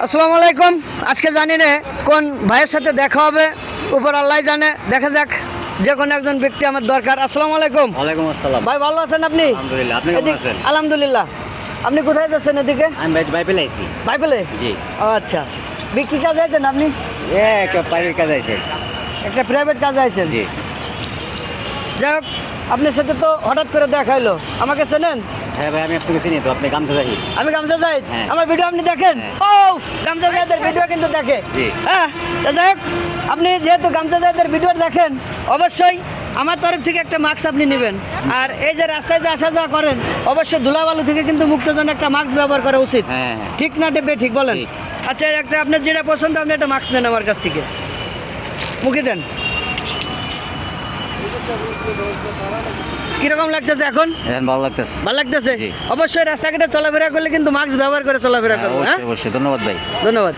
আসসালামু আলাইকুম। আজকে জানি না কোন ভাইয়ের সাথে দেখা হবে, উপর আল্লাহ জানে। দেখা যাক, যে কোনো একজন ব্যক্তি আমার দরকার। আসসালামু আলাইকুম। ওয়ালাইকুম আসসালাম। ভাই ভালো আছেন আপনি? আলহামদুলিল্লাহ, আপনি কেমন আছেন? আলহামদুলিল্লাহ। আপনি কোথায় যাচ্ছেন এদিকে? আমি বাইপেলে আইছি। বাইপেলে? জি। ও আচ্ছা, বিক্রি কাজে আছেন আপনি? একটা প্রাইভেট কাজ আছে। একটা প্রাইভেট কাজে আছেন? জি। যাই হোক, আপনার সাথে তো হঠাৎ করে দেখা হইলো। আমাকে চেনেন? হ্যাঁ ভাই, আমি আপনাকে চিনি তো। আপনি গামছা জাহি। আমি গামছা জাহিদ। হ্যাঁ। আমার ভিডিও আপনি দেখেন? হ্যাঁ। ও, গামছা জাহিদের ভিডিও কিন্তু দেখে। জি। হ্যাঁ, তা যাই হোক, আপনি যেহেতু গামছা জাহিদের ভিডিও দেখেন, অবশ্যই আমার তরফ থেকে একটা মাস্ক আপনি নেবেন। আর এই যে রাস্তায় যে আসা যাওয়া করেন, অবশ্যই ধুলাবালু থেকে কিন্তু মুক্তর জন্য একটা মাস্ক ব্যবহার করা উচিত। হ্যাঁ। ঠিক না দেবে? ঠিক বলেন। ঠিক। আচ্ছা, একটা আপনার যেটা পছন্দ, আপনি একটা মাস্ক নেন আমার কাছ থেকে, মুখে দেন। কিরকম লাগতেছে এখন? এখন ভালো লাগতেছে। ভালো লাগতেছে? জি। অবশ্যই রাস্তাঘাটে চলাফেরা করলে কিন্তু মাস্ক ব্যবহার করে চলাফেরা করবো। হ্যাঁ, অবশ্যই অবশ্যই, ধন্যবাদ ভাই। ধন্যবাদ।